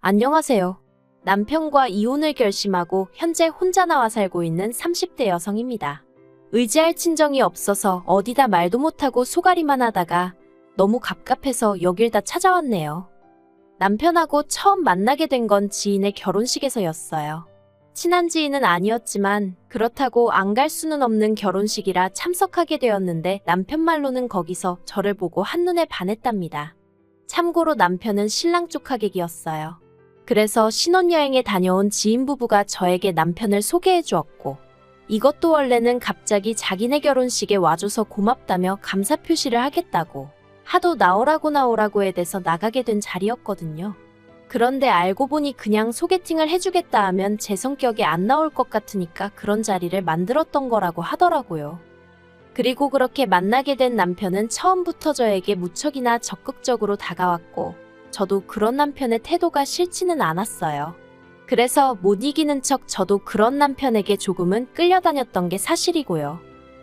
안녕하세요. 남편과 이혼을 결심하고 현재 혼자 나와 살고 있는 30대 여성입니다. 의지할 친정이 없어서 어디다 말도 못하고 소갈이만 하다가 너무 갑갑해서 여길 다 찾아왔네요. 남편하고 처음 만나게 된 건 지인의 결혼식에서였어요. 친한 지인은 아니었지만 그렇다고 안 갈 수는 없는 결혼식이라 참석하게 되었는데 남편 말로는 거기서 저를 보고 한눈에 반했답니다. 참고로 남편은 신랑 쪽 하객이었어요. 그래서 신혼여행에 다녀온 지인 부부가 저에게 남편을 소개해 주었고, 이것도 원래는 갑자기 자기네 결혼식에 와줘서 고맙다며 감사 표시를 하겠다고 하도 나오라고 해대서 나가게 된 자리였거든요. 그런데 알고 보니 그냥 소개팅을 해주겠다 하면 제 성격에 안 나올 것 같으니까 그런 자리를 만들었던 거라고 하더라고요. 그리고 그렇게 만나게 된 남편은 처음부터 저에게 무척이나 적극적으로 다가왔고, 저도 그런 남편의 태도가 싫지는 않았어요. 그래서 못 이기는 척 저도 그런 남편에게 조금은 끌려다녔던 게 사실이고요.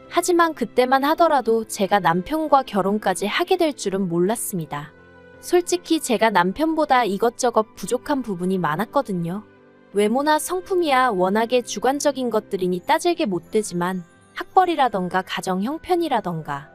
하지만 그때만 하더라도 제가 남편과 결혼까지 하게 될 줄은 몰랐습니다. 솔직히 제가 남편보다 이것저것 부족한 부분이 많았거든요. 외모나 성품이야 워낙에 주관적인 것들이니 따질게 못 되지만 학벌이라던가 가정 형편이라던가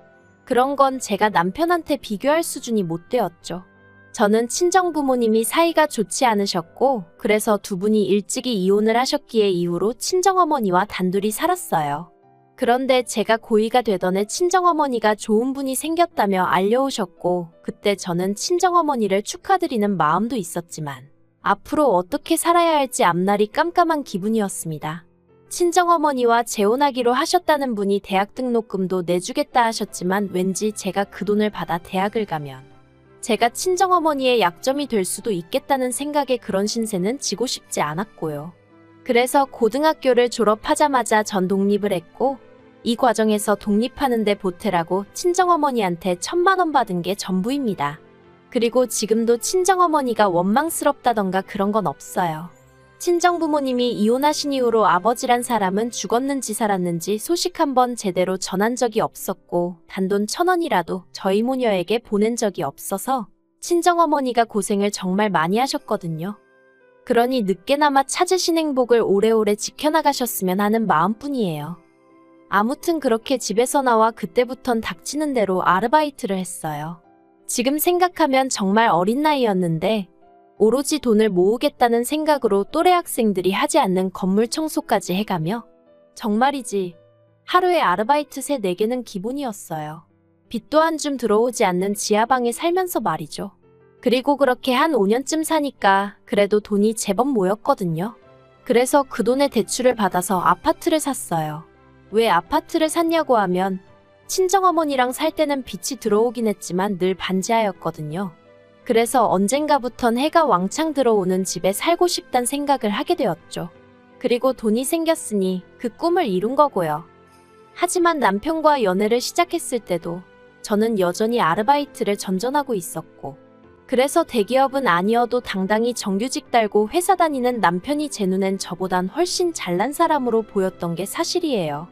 그런 건 제가 남편한테 비교할 수준이 못 되었죠. 저는 친정 부모님이 사이가 좋지 않으셨고 그래서 두 분이 일찍이 이혼을 하셨기에 이후로 친정어머니와 단둘이 살았어요. 그런데 제가 고2가 되던 해 친정어머니가 좋은 분이 생겼다며 알려오셨고 그때 저는 친정어머니를 축하드리는 마음도 있었지만 앞으로 어떻게 살아야 할지 앞날이 깜깜한 기분이었습니다. 친정어머니와 재혼하기로 하셨다는 분이 대학 등록금도 내주겠다 하셨지만 왠지 제가 그 돈을 받아 대학을 가면 제가 친정어머니의 약점이 될 수도 있겠다는 생각에 그런 신세는 지고 싶지 않았고요. 그래서 고등학교를 졸업하자마자 전 독립을 했고 이 과정에서 독립하는 데 보태라고 친정어머니한테 1,000만 원 받은 게 전부입니다. 그리고 지금도 친정어머니가 원망스럽다던가 그런 건 없어요. 친정부모님이 이혼하신 이후로 아버지란 사람은 죽었는지 살았는지 소식 한번 제대로 전한 적이 없었고 단돈 1,000원이라도 저희 모녀에게 보낸 적이 없어서 친정어머니가 고생을 정말 많이 하셨거든요. 그러니 늦게나마 찾으신 행복을 오래오래 지켜나가셨으면 하는 마음뿐이에요. 아무튼 그렇게 집에서 나와 그때부턴 닥치는 대로 아르바이트를 했어요. 지금 생각하면 정말 어린 나이였는데 오로지 돈을 모으겠다는 생각으로 또래 학생들이 하지 않는 건물 청소까지 해가며 정말이지 하루에 아르바이트 3, 4개는 기본이었어요. 빚도 한 줌 들어오지 않는 지하방에 살면서 말이죠. 그리고 그렇게 한 5년쯤 사니까 그래도 돈이 제법 모였거든요. 그래서 그 돈에 대출을 받아서 아파트를 샀어요. 왜 아파트를 샀냐고 하면 친정어머니랑 살 때는 빚이 들어오긴 했지만 늘 반지하였거든요. 그래서 언젠가부턴 해가 왕창 들어오는 집에 살고 싶단 생각을 하게 되었죠. 그리고 돈이 생겼으니 그 꿈을 이룬 거고요. 하지만 남편과 연애를 시작했을 때도 저는 여전히 아르바이트를 전전하고 있었고 그래서 대기업은 아니어도 당당히 정규직 달고 회사 다니는 남편이 제 눈엔 저보단 훨씬 잘난 사람으로 보였던 게 사실이에요.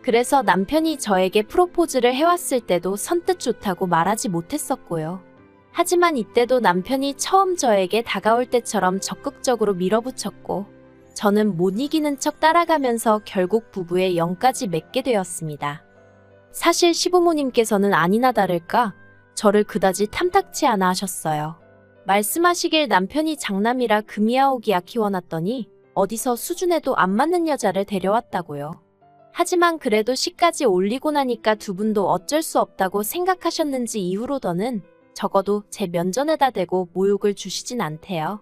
그래서 남편이 저에게 프로포즈를 해왔을 때도 선뜻 좋다고 말하지 못했었고요. 하지만 이때도 남편이 처음 저에게 다가올 때처럼 적극적으로 밀어붙였고 저는 못 이기는 척 따라가면서 결국 부부의 영까지 맺게 되었습니다. 사실 시부모님께서는 아니나 다를까 저를 그다지 탐탁치 않아 하셨어요. 말씀하시길 남편이 장남이라 금이아오기야 키워놨더니 어디서 수준에도 안 맞는 여자를 데려왔다고요. 하지만 그래도 시까지 올리고 나니까 두 분도 어쩔 수 없다고 생각하셨는지 이후로더는 적어도 제 면전에다 대고 모욕을 주시진 않대요.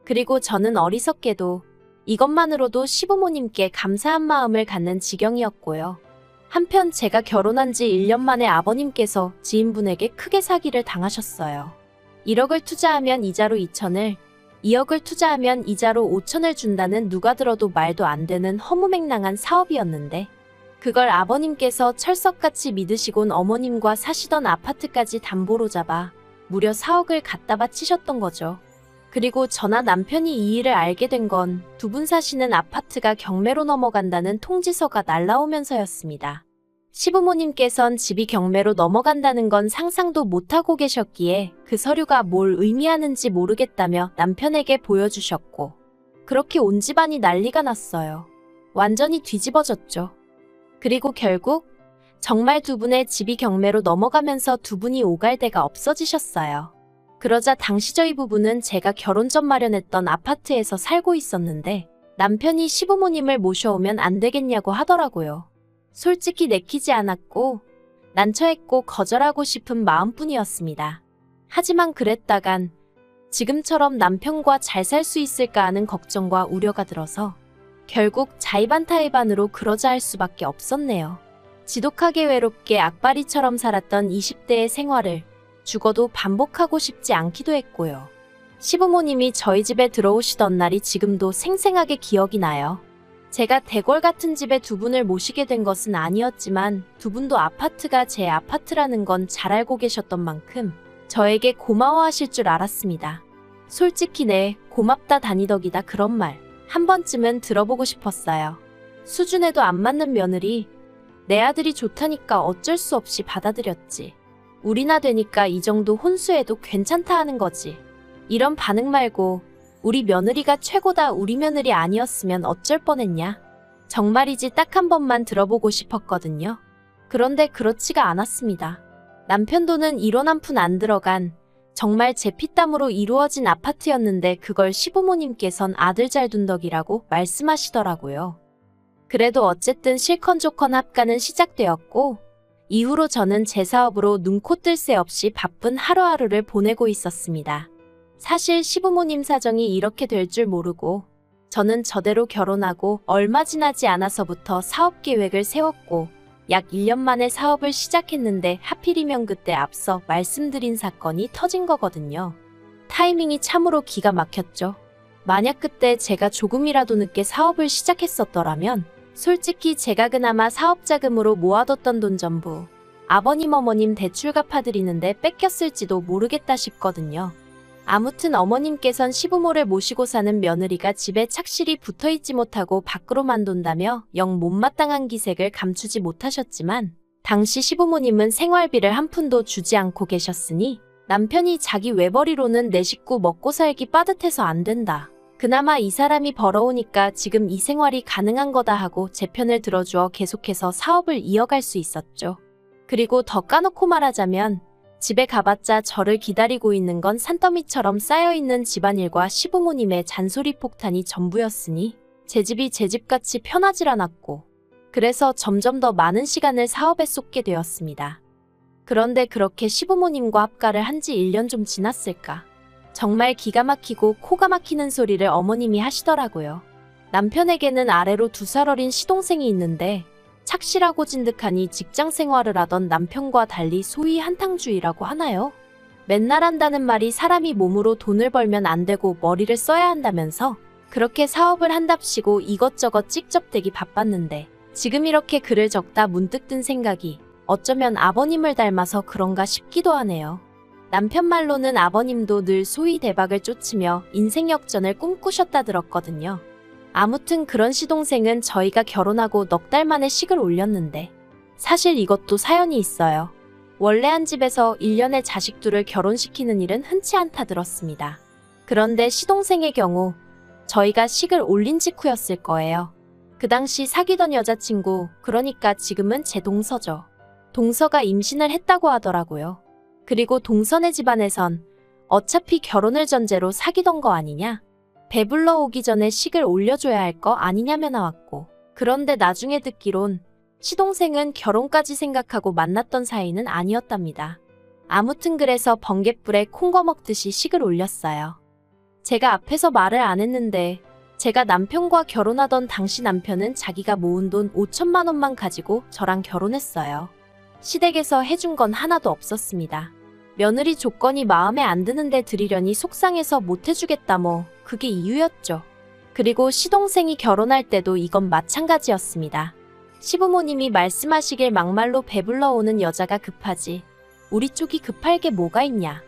그리고 저는 어리석게도 이것만으로도 시부모님께 감사한 마음을 갖는 지경이었고요. 한편 제가 결혼한 지 1년 만에 아버님께서 지인분에게 크게 사기를 당하셨어요. 1억을 투자하면 이자로 2천을, 2억을 투자하면 이자로 5천을 준다는 누가 들어도 말도 안 되는 허무맹랑한 사업이었는데 그걸 아버님께서 철석같이 믿으시곤 어머님과 사시던 아파트까지 담보로 잡아 무려 4억을 갖다 바치셨던 거죠. 그리고 저나 남편이 이 일을 알게 된 건 두 분 사시는 아파트가 경매로 넘어간다는 통지서가 날라오면서였습니다. 시부모님께선 집이 경매로 넘어간다는 건 상상도 못하고 계셨기에 그 서류가 뭘 의미하는지 모르겠다며 남편에게 보여주셨고, 그렇게 온 집안이 난리가 났어요. 완전히 뒤집어졌죠. 그리고 결국 정말 두 분의 집이 경매로 넘어가면서 두 분이 오갈 데가 없어지셨어요. 그러자 당시 저희 부부는 제가 결혼 전 마련했던 아파트에서 살고 있었는데 남편이 시부모님을 모셔오면 안 되겠냐고 하더라고요. 솔직히 내키지 않았고 난처했고 거절하고 싶은 마음뿐이었습니다. 하지만 그랬다간 지금처럼 남편과 잘 살 수 있을까 하는 걱정과 우려가 들어서 결국 자의반타의반으로 그러자 할 수밖에 없었네요. 지독하게 외롭게 악바리처럼 살았던 20대의 생활을 죽어도 반복하고 싶지 않기도 했고요. 시부모님이 저희 집에 들어오시던 날이 지금도 생생하게 기억이 나요. 제가 대궐 같은 집에 두 분을 모시게 된 것은 아니었지만 두 분도 아파트가 제 아파트라는 건 잘 알고 계셨던 만큼 저에게 고마워하실 줄 알았습니다. 솔직히 네, 고맙다 다니덕이다 그런 말 한 번쯤은 들어보고 싶었어요. 수준에도 안 맞는 며느리, 내 아들이 좋다니까 어쩔 수 없이 받아들였지. 우리나 되니까 이 정도 혼수해도 괜찮다 하는 거지. 이런 반응 말고 우리 며느리가 최고다 우리 며느리 아니었으면 어쩔 뻔했냐. 정말이지 딱 한 번만 들어보고 싶었거든요. 그런데 그렇지가 않았습니다. 남편 돈은 1원 한 푼 안 들어간 정말 제 피땀으로 이루어진 아파트였는데 그걸 시부모님께선 아들 잘 둔 덕이라고 말씀하시더라고요. 그래도 어쨌든 실컷조건 합가는 시작되었고 이후로 저는 제 사업으로 눈코 뜰 새 없이 바쁜 하루하루를 보내고 있었습니다. 사실 시부모님 사정이 이렇게 될 줄 모르고 저는 저대로 결혼하고 얼마 지나지 않아서부터 사업 계획을 세웠고 약 1년 만에 사업을 시작했는데 하필이면 그때 앞서 말씀드린 사건이 터진 거거든요. 타이밍이 참으로 기가 막혔죠. 만약 그때 제가 조금이라도 늦게 사업을 시작했었더라면 솔직히 제가 그나마 사업자금으로 모아뒀던 돈 전부 아버님 어머님 대출 갚아드리는데 뺏겼을지도 모르겠다 싶거든요. 아무튼 어머님께선 시부모를 모시고 사는 며느리가 집에 착실히 붙어있지 못하고 밖으로만 돈다며 영 못마땅한 기색을 감추지 못하셨지만 당시 시부모님은 생활비를 한 푼도 주지 않고 계셨으니 남편이 자기 외벌이로는 내 식구 먹고 살기 빠듯해서 안 된다. 그나마 이 사람이 벌어오니까 지금 이 생활이 가능한 거다 하고 제 편을 들어주어 계속해서 사업을 이어갈 수 있었죠. 그리고 더 까놓고 말하자면 집에 가봤자 저를 기다리고 있는 건 산더미처럼 쌓여있는 집안일과 시부모님의 잔소리 폭탄이 전부였으니 제 집이 제 집같이 편하질 않았고 그래서 점점 더 많은 시간을 사업에 쏟게 되었습니다. 그런데 그렇게 시부모님과 합가를 한 지 1년 좀 지났을까. 정말 기가 막히고 코가 막히는 소리를 어머님이 하시더라고요. 남편에게는 아래로 2살 어린 시동생이 있는데 착실하고 진득하니 직장 생활을 하던 남편과 달리 소위 한탕주의라고 하나요? 맨날 한다는 말이 사람이 몸으로 돈을 벌면 안 되고 머리를 써야 한다면서 그렇게 사업을 한답시고 이것저것 찍접대기 바빴는데 지금 이렇게 글을 적다 문득 든 생각이 어쩌면 아버님을 닮아서 그런가 싶기도 하네요. 남편 말로는 아버님도 늘 소위 대박을 쫓으며 인생 역전을 꿈꾸셨다 들었거든요. 아무튼 그런 시동생은 저희가 결혼하고 넉 달 만에 식을 올렸는데 사실 이것도 사연이 있어요. 원래 한 집에서 1년에 자식 둘을 결혼시키는 일은 흔치 않다 들었습니다. 그런데 시동생의 경우 저희가 식을 올린 직후였을 거예요. 그 당시 사귀던 여자친구, 그러니까 지금은 제 동서죠. 동서가 임신을 했다고 하더라고요. 그리고 동서네 집안에선 어차피 결혼을 전제로 사귀던 거 아니냐? 배불러 오기 전에 식을 올려줘야 할 거 아니냐며 나왔고, 그런데 나중에 듣기론 시동생은 결혼까지 생각하고 만났던 사이는 아니었답니다. 아무튼 그래서 번갯불에 콩거 먹듯이 식을 올렸어요. 제가 앞에서 말을 안 했는데 제가 남편과 결혼하던 당시 남편은 자기가 모은 돈 5천만 원만 가지고 저랑 결혼했어요. 시댁에서 해준 건 하나도 없었습니다. 며느리 조건이 마음에 안 드는데 드리려니 속상해서 못 해주겠다 뭐 그게 이유였죠. 그리고 시동생이 결혼할 때도 이건 마찬가지였습니다. 시부모님이 말씀하시길 막말로 배불러 오는 여자가 급하지 우리 쪽이 급할 게 뭐가 있냐.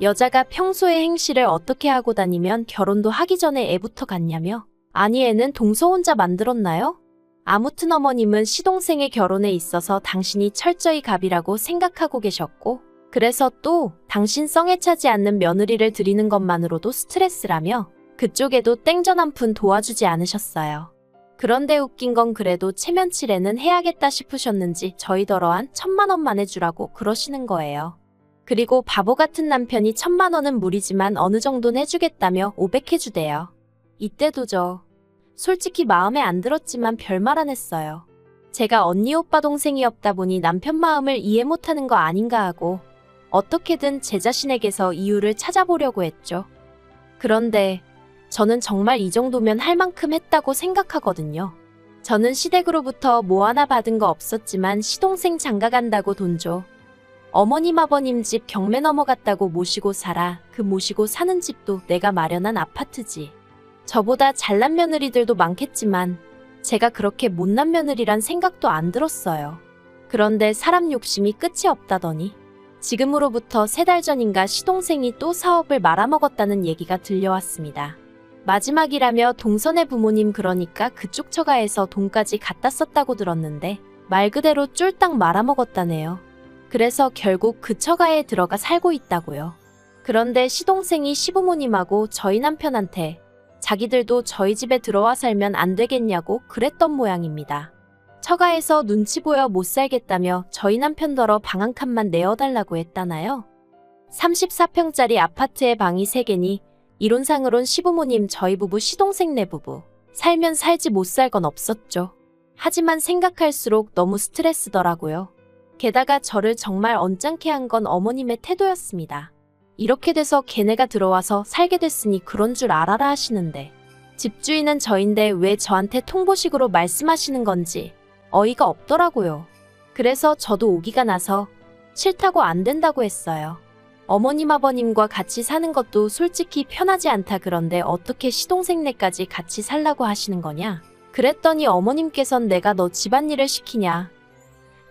여자가 평소에 행실을 어떻게 하고 다니면 결혼도 하기 전에 애부터 갔냐며. 아니 애는 동서 혼자 만들었나요? 아무튼 어머님은 시동생의 결혼에 있어서 당신이 철저히 갑이라고 생각하고 계셨고, 그래서 또 당신 성에 차지 않는 며느리를 드리는 것만으로도 스트레스라며 그쪽에도 땡전 한 푼 도와주지 않으셨어요. 그런데 웃긴 건 그래도 체면치레는 해야겠다 싶으셨는지 저희더러한 1,000만 원만 해주라고 그러시는 거예요. 그리고 바보 같은 남편이 1,000만 원은 무리지만 어느 정도는 해주겠다며 500 해주대요. 이때도 솔직히 마음에 안 들었지만 별말 안 했어요. 제가 언니 오빠 동생이 없다 보니 남편 마음을 이해 못하는 거 아닌가 하고 어떻게든 제 자신에게서 이유를 찾아보려고 했죠. 그런데 저는 정말 이 정도면 할 만큼 했다고 생각하거든요. 저는 시댁으로부터 뭐 하나 받은 거 없었지만 시동생 장가 간다고 돈 줘. 어머님 아버님 집 경매 넘어갔다고 모시고 살아. 그 모시고 사는 집도 내가 마련한 아파트지. 저보다 잘난 며느리들도 많겠지만 제가 그렇게 못난 며느리란 생각도 안 들었어요. 그런데 사람 욕심이 끝이 없다더니 지금으로부터 3달 전인가 시동생이 또 사업을 말아먹었다는 얘기가 들려왔습니다. 마지막이라며 동선의 부모님 그러니까 그쪽 처가에서 돈까지 갖다 썼다고 들었는데 말 그대로 쫄딱 말아먹었다네요. 그래서 결국 그 처가에 들어가 살고 있다고요. 그런데 시동생이 시부모님하고 저희 남편한테 자기들도 저희 집에 들어와 살면 안 되겠냐고 그랬던 모양입니다. 처가에서 눈치 보여 못 살겠다며 저희 남편더러 방 한 칸만 내어달라고 했다나요? 34평짜리 아파트에 방이 3개니 이론상으론 시부모님 저희 부부 시동생 내 부부 살면 살지 못 살 건 없었죠. 하지만 생각할수록 너무 스트레스더라고요. 게다가 저를 정말 언짢게 한 건 어머님의 태도였습니다. 이렇게 돼서 걔네가 들어와서 살게 됐으니 그런 줄 알아라 하시는데 집주인은 저인데 왜 저한테 통보식으로 말씀하시는 건지 어이가 없더라고요. 그래서 저도 오기가 나서 싫다고 안 된다고 했어요. 어머님 아버님과 같이 사는 것도 솔직히 편하지 않다. 그런데 어떻게 시동생네까지 같이 살라고 하시는 거냐? 그랬더니 어머님께선 내가 너 집안일을 시키냐?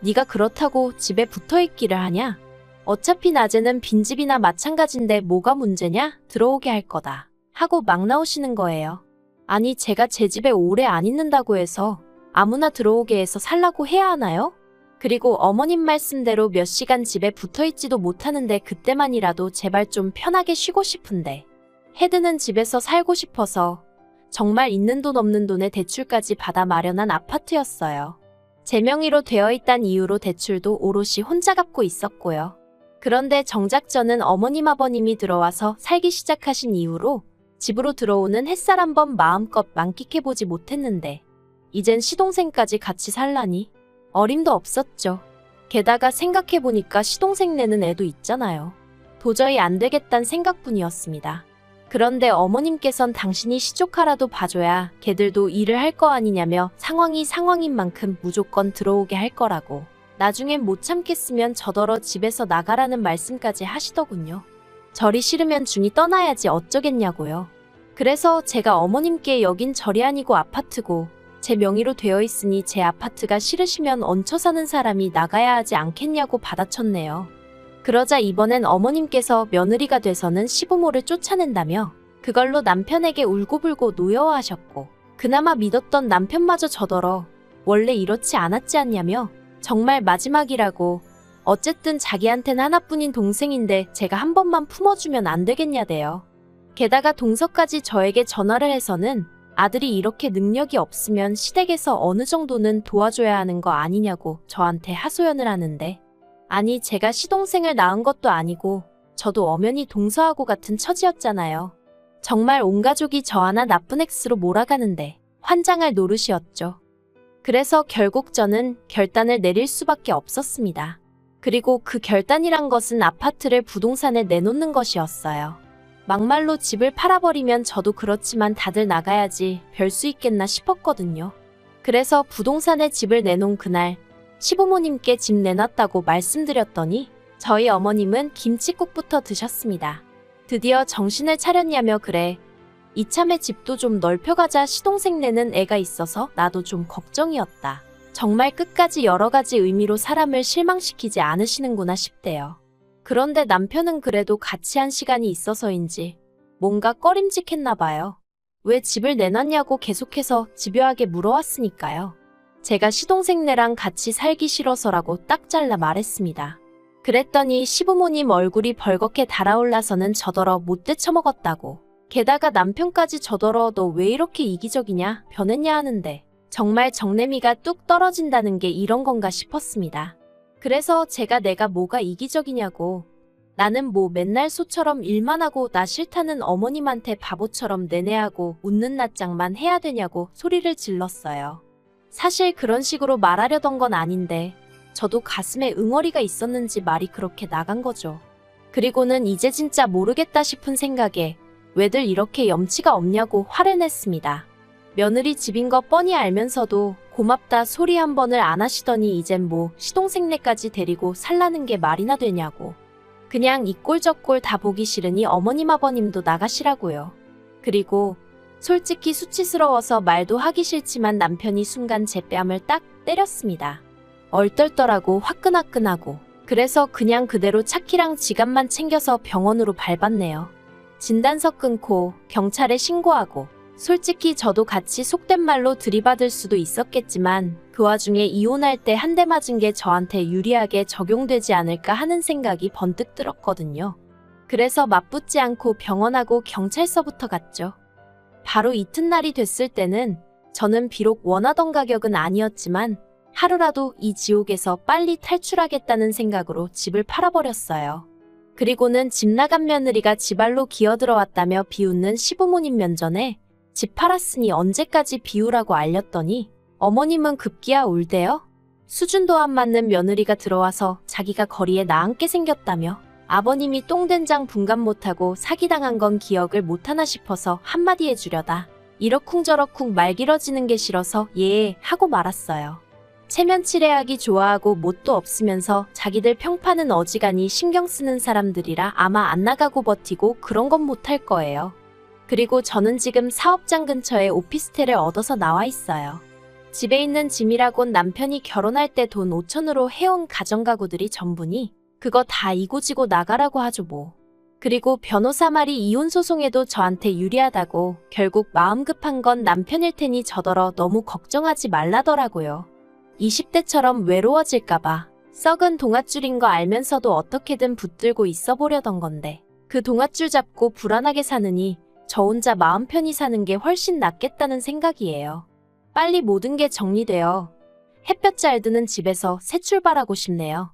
네가 그렇다고 집에 붙어있기를 하냐? 어차피 낮에는 빈집이나 마찬가지인데 뭐가 문제냐? 들어오게 할 거다. 하고 막 나오시는 거예요. 아니 제가 제 집에 오래 안 있는다고 해서 아무나 들어오게 해서 살라고 해야 하나요? 그리고 어머님 말씀대로 몇 시간 집에 붙어있지도 못하는데 그때만이라도 제발 좀 편하게 쉬고 싶은데 헤드는 집에서 살고 싶어서 정말 있는 돈 없는 돈에 대출까지 받아 마련한 아파트였어요. 제 명의로 되어 있단 이유로 대출도 오롯이 혼자 갚고 있었고요. 그런데 정작 저는 어머님 아버님이 들어와서 살기 시작하신 이후로 집으로 들어오는 햇살 한번 마음껏 만끽해보지 못했는데 이젠 시동생까지 같이 살라니 어림도 없었죠. 게다가 생각해보니까 시동생네는 애도 있잖아요. 도저히 안 되겠단 생각뿐이었습니다. 그런데 어머님께선 당신이 시조카라도 봐줘야 걔들도 일을 할 거 아니냐며 상황이 상황인 만큼 무조건 들어오게 할 거라고. 나중엔 못 참겠으면 저더러 집에서 나가라는 말씀까지 하시더군요. 절이 싫으면 중이 떠나야지 어쩌겠냐고요. 그래서 제가 어머님께 여긴 절이 아니고 아파트고 제 명의로 되어 있으니 제 아파트가 싫으시면 얹혀 사는 사람이 나가야 하지 않겠냐고 받아쳤네요. 그러자 이번엔 어머님께서 며느리가 돼서는 시부모를 쫓아낸다며 그걸로 남편에게 울고불고 노여워하셨고 그나마 믿었던 남편마저 저더러 원래 이렇지 않았지 않냐며 정말 마지막이라고 어쨌든 자기한텐 하나뿐인 동생인데 제가 한 번만 품어주면 안 되겠냐대요. 게다가 동서까지 저에게 전화를 해서는 아들이 이렇게 능력이 없으면 시댁에서 어느 정도는 도와줘야 하는 거 아니냐고 저한테 하소연을 하는데 아니 제가 시동생을 낳은 것도 아니고 저도 엄연히 동서하고 같은 처지였잖아요. 정말 온 가족이 저 하나 나쁜 X로 몰아가는데 환장할 노릇이었죠. 그래서 결국 저는 결단을 내릴 수밖에 없었습니다. 그리고 그 결단이란 것은 아파트를 부동산에 내놓는 것이었어요. 막말로 집을 팔아버리면 저도 그렇지만 다들 나가야지 별 수 있겠나 싶었거든요. 그래서 부동산에 집을 내놓은 그날 시부모님께 집 내놨다고 말씀드렸더니 저희 어머님은 김칫국부터 드셨습니다. 드디어 정신을 차렸냐며 그래. 이참에 집도 좀 넓혀가자. 시동생네는 애가 있어서 나도 좀 걱정이었다. 정말 끝까지 여러 가지 의미로 사람을 실망시키지 않으시는구나 싶대요. 그런데 남편은 그래도 같이 한 시간이 있어서인지 뭔가 꺼림직했나 봐요. 왜 집을 내놨냐고 계속해서 집요하게 물어왔으니까요. 제가 시동생네랑 같이 살기 싫어서라고 딱 잘라 말했습니다. 그랬더니 시부모님 얼굴이 벌겋게 달아올라서는 저더러 못돼 처먹었다고. 게다가 남편까지 저더러 너 왜 이렇게 이기적이냐 변했냐 하는데 정말 정내미가 뚝 떨어진다는 게 이런 건가 싶었습니다. 그래서 제가 내가 뭐가 이기적이냐고. 나는 뭐 맨날 소처럼 일만 하고 나 싫다는 어머님한테 바보처럼 내내하고 웃는 낯장만 해야 되냐고 소리를 질렀어요. 사실 그런 식으로 말하려던 건 아닌데 저도 가슴에 응어리가 있었는지 말이 그렇게 나간 거죠. 그리고는 이제 진짜 모르겠다 싶은 생각에 왜들 이렇게 염치가 없냐고 화를 냈습니다. 며느리 집인 거 뻔히 알면서도 고맙다 소리 한 번을 안 하시더니 이젠 뭐 시동생네까지 데리고 살라는 게 말이나 되냐고. 그냥 이 꼴 저 꼴 다 보기 싫으니 어머님 아버님도 나가시라고요. 그리고 솔직히 수치스러워서 말도 하기 싫지만 남편이 순간 제 뺨을 딱 때렸습니다. 얼떨떨하고 화끈화끈하고. 그래서 그냥 그대로 차키랑 지갑만 챙겨서 병원으로 밟았네요. 진단서 끊고 경찰에 신고하고. 솔직히 저도 같이 속된 말로 들이받을 수도 있었겠지만 그 와중에 이혼할 때 한 대 맞은 게 저한테 유리하게 적용되지 않을까 하는 생각이 번뜩 들었거든요. 그래서 맞붙지 않고 병원하고 경찰서부터 갔죠. 바로 이튿날이 됐을 때는 저는 비록 원하던 가격은 아니었지만 하루라도 이 지옥에서 빨리 탈출하겠다는 생각으로 집을 팔아버렸어요. 그리고는 집 나간 며느리가 지발로 기어들어왔다며 비웃는 시부모님 면전에 집 팔았으니 언제까지 비우라고 알렸더니 어머님은 급기야 울대요. 수준도 안 맞는 며느리가 들어와서 자기가 거리에 나앉게 생겼다며 아버님이 똥된장 분간 못하고 사기당한 건 기억을 못하나 싶어서 한마디 해주려다 이러쿵저러쿵 말 길어지는 게 싫어서 예 하고 말았어요. 체면 칠해하기 좋아하고 뭣도 없으면서 자기들 평판은 어지간히 신경 쓰는 사람들이라 아마 안 나가고 버티고 그런 건 못할 거예요. 그리고 저는 지금 사업장 근처에 오피스텔을 얻어서 나와 있어요. 집에 있는 짐이라곤 남편이 결혼할 때 돈 5천으로 해온 가정가구들이 전부니 그거 다 이고지고 나가라고 하죠 뭐. 그리고 변호사 말이 이혼 소송에도 저한테 유리하다고 결국 마음 급한 건 남편일 테니 저더러 너무 걱정하지 말라더라고요. 20대처럼 외로워질까봐 썩은 동아줄인 거 알면서도 어떻게든 붙들고 있어 보려던 건데 그 동아줄 잡고 불안하게 사느니 저 혼자 마음 편히 사는 게 훨씬 낫겠다는 생각이에요. 빨리 모든 게 정리되어 햇볕 잘 드는 집에서 새 출발하고 싶네요.